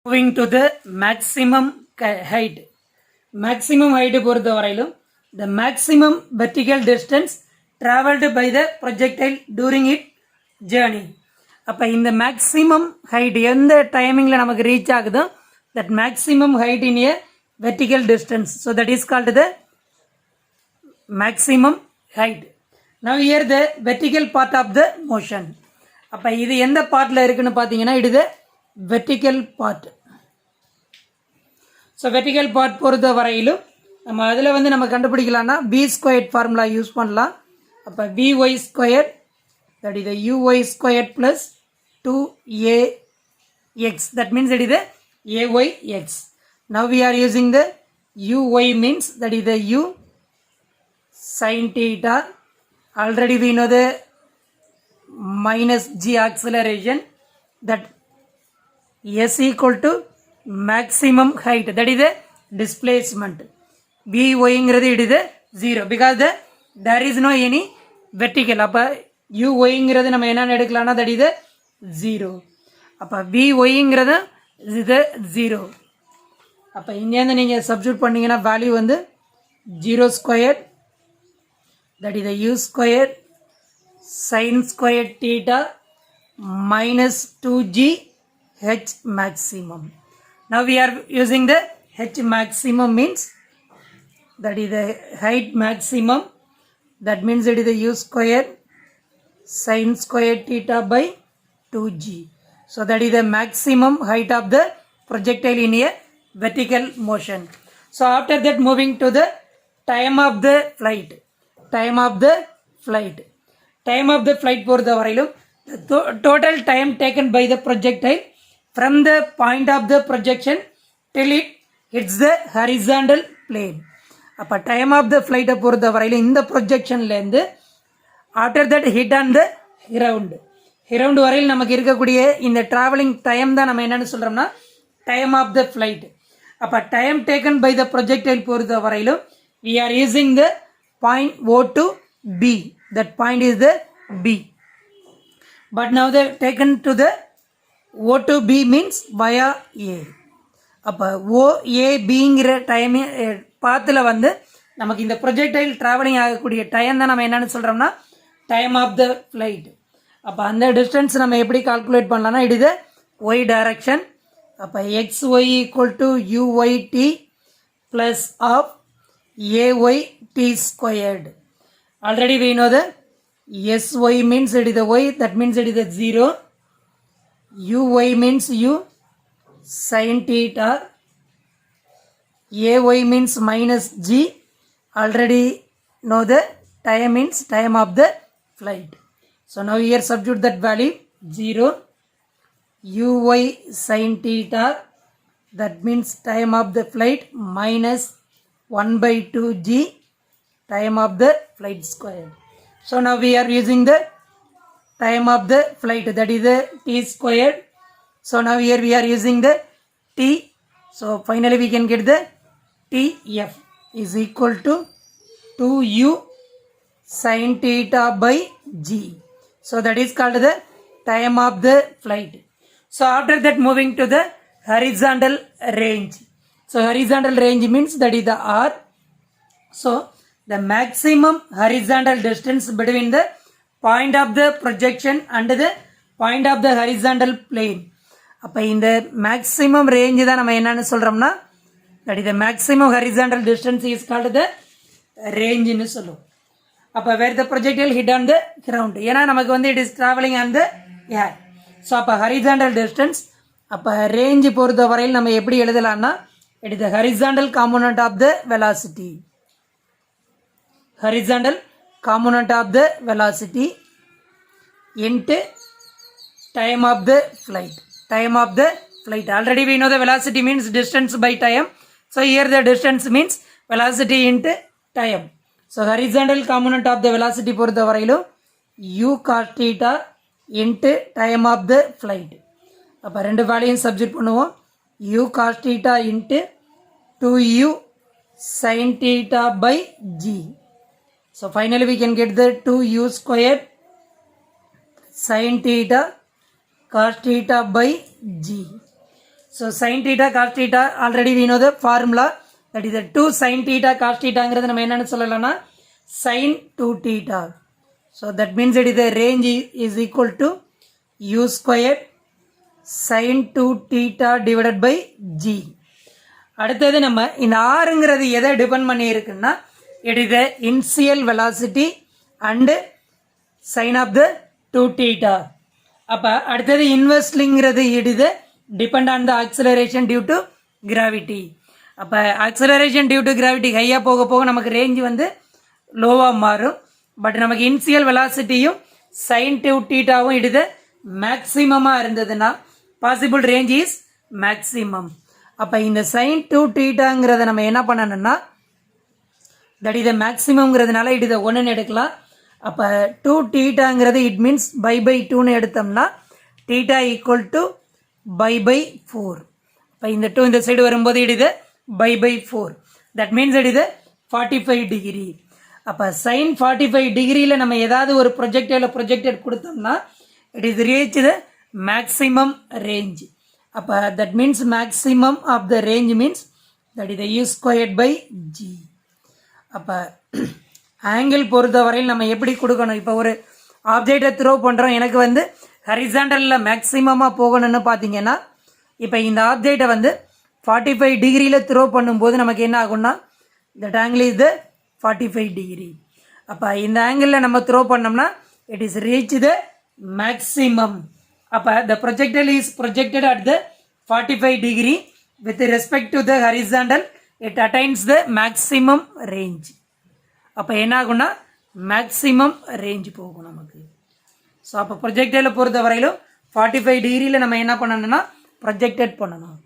Moving to the maximum height. Maximum height பொறுத்த வரையிலும் the maximum vertical distance traveled by the projectile during its journey. அப்போ இந்த maximum height எந்த டைமிங்கில் நமக்கு ரீச் ஆகுதோ that maximum height in a vertical distance. So that is called the maximum height. Now here the vertical part of the motion. அப்போ இது எந்த பார்ட்டில் இருக்குன்னு பார்த்தீங்கன்னா இது the vertical part. So vertical part பொறுத்த வரையிலும் நம்ம அதில் வந்து நம்ம கண்டுபிடிக்கலாம்னா பி ஸ்கொயர்ட் ஃபார்முலா யூஸ் பண்ணலாம். அப்போ விஒய் ஸ்கொயர் தட் இது UY square plus 2ax that means that இது ayx. Now we are using the uy means that இது u sin theta. Already we know the minus g acceleration that s equal to maximum height, that is the displacement. Vy ங்கிறது it is 0 because there is no any vertical. அப்போ uy ங்கிறது நம்ம என்ன எடுக்கலாம்னா that is 0. அப்போ vy ங்கிறது இது 0. அப்போ இங்கேருந்து நீங்கள் சப்ஸ்டியூட் பண்ணீங்கன்னா வேல்யூ வந்து 0 square that is u square sin square theta minus 2g h maximum. Now we are using the h maximum means that is the height maximum, that means it is the u square sin square theta by 2g. So that is the maximum height of the projectile in a vertical motion. So after that moving to the time of the flight. Time of the flight. Time of the flight for the varailum the total time taken by the projectile from the point of the projection till it hits the horizontal plane. அப்போ time of the ஃப்ளைட்டை பொறுத்த வரையிலும் இந்த ப்ரொஜெக்ஷன்லேருந்து after that hit on the ground வரையில் நமக்கு இருக்கக்கூடிய இந்த ட்ராவலிங் டைம் தான் நம்ம என்னென்னு சொல்கிறோம்னா டைம் ஆஃப் த ஃப்ளைட். அப்போ time taken by the projectile பொறுத்த வரையிலும் we are using the point O to B. That point is the B. But now they taken to the O to B means via A. அப்போ OABங்கிற time பாத்தில் வந்து நமக்கு இந்த projectile travelling ஆகக்கூடிய time தான் நம்ம என்னென்னு சொல்கிறோம்னா டைம் ஆஃப் த ஃப்ளைட். அப்போ அந்த டிஸ்டன்ஸ் நம்ம எப்படி கால்குலேட் பண்ணலாம்னா இட் இஸ் ஒய் டைரக்ஷன். அப்போ XY equal to UYT plus of AYT squared. Already we know the SY means it is the y, that means it is the 0. UY means U sin theta. AY means minus G. Already know the time means time of the flight. So now here substitute that value 0. UY sin theta, that means time of the flight minus 1 by 2g time of the flight square. So now we are using the time of the flight, that is the t squared. So now here we are using the t. So finally we can get the tf is equal to 2u sin theta by g. So that is called the time of the flight. So after that moving to the horizontal range. So horizontal range means that is the R. So the maximum horizontal distance between the point of the projection and the point of the horizontal plane. அப்போ இந்த maximum range தான் நம்ம என்னன்னு சொல்கிறோம்னா that is the maximum horizontal distance is called the rangeன்னு சொல்லுவோம். அப்போ where the projectile hit on the ground, ஏன்னா நமக்கு வந்து it is traveling on the air. So அப்போ horizontal distance. அப்போ ரேஞ்சு பொறுத்த வரையில் நம்ம எப்படி எழுதலாம்னா it is the horizontal component of the velocity. Horizontal component of the velocity into time of the flight. Time of the flight. Already we know the velocity means distance by time. So here the distance means velocity into time. So horizontal component of the velocity பொறுத்த வரையிலும் u cos theta into time of the flight. அப்போ ரெண்டு வேல்யூயும் substitute பண்ணுவோம். u cos theta into 2u sin theta by g. So finally we can get the 2u square sin theta cos theta by g. So sin theta cos theta already we know the formula, that is the 2 sin theta cos thetaங்கிறது நம்ம என்னன்னு சொல்லலாம்னா sin 2 theta. So that means it is the range is equal to u squared sin 2 theta divided by g. அடுத்தது நம்ம இந்த ஆறுங்கிறது எதை depend பண்ணி இருக்குன்னா it is the initial velocity and sin of the 2 theta. அப்ப அடுத்தது இன்வெர்ஸ்லிங்கிறது it is the depend on the acceleration due to gravity. அப்போ acceleration due to gravity ஹையாக போக போக நமக்கு ரேஞ்ச் வந்து லோவாக மாறும். பட் நமக்கு இனிஷியல் வெலாசிட்டியும் sin 2 thetaவும் இடுது மேக்ஸிமமாக இருந்ததுன்னா பாசிபிள் ரேஞ்ச் இஸ் மேக்ஸிமம். அப்போ இந்த sin 2 thetaங்கிறத நம்ம என்ன பண்ணணும்னா தட் இதை மேக்ஸிமம்ங்கிறதுனால இடுதை ஒன்றுன்னு எடுக்கலாம். அப்போ 2 thetaங்கிறது இட் மீன்ஸ் பை 2ன்னு எடுத்தோம்னா theta ஈக்குவல் டு பை 4. இப்போ இந்த 2 இந்த சைடு வரும்போது இடுது பை 4. தட் மீன்ஸ் இடுது 45 டிகிரி. அப்போ sin 45 டிகிரியில் நம்ம ஏதாவது ஒரு ப்ரொஜெக்டட் கொடுத்தோம்னா it is reach the maximum range. அப்போ that means maximum of the range means that is u squared by g. அப்போ ஆங்கிள் பொறுத்தவரையில் நம்ம எப்படி கொடுக்கணும், இப்போ ஒரு ஆப்ஜெக்டை த்ரோ பண்ணுறோம், எனக்கு வந்து ஹரிசாண்டலில் மேக்ஸிமமாக போகணும்னு பார்த்தீங்கன்னா இப்போ இந்த ஆப்ஜெக்டை வந்து 45 டிகிரியில் த்ரோ பண்ணும்போது நமக்கு என்ன ஆகும்னா that angle is the 45 degree. அப்போ இந்த ஆங்கிளில் நம்ம த்ரோ பண்ணோம்னா it is reach the maximum. அப்போ the projectile is projected at the 45 degree with respect to the horizontal it attains the maximum range. அப்போ என்ன ஆகும்னா மேக்ஸிமம் ரேஞ்ச் போகும் நமக்கு. ஸோ அப்போ ப்ரொஜெக்டரில் பொறுத்த வரையிலும் 45 டிகிரியில் நம்ம என்ன பண்ணணும்னா ப்ரொஜெக்டட் பண்ணணும்.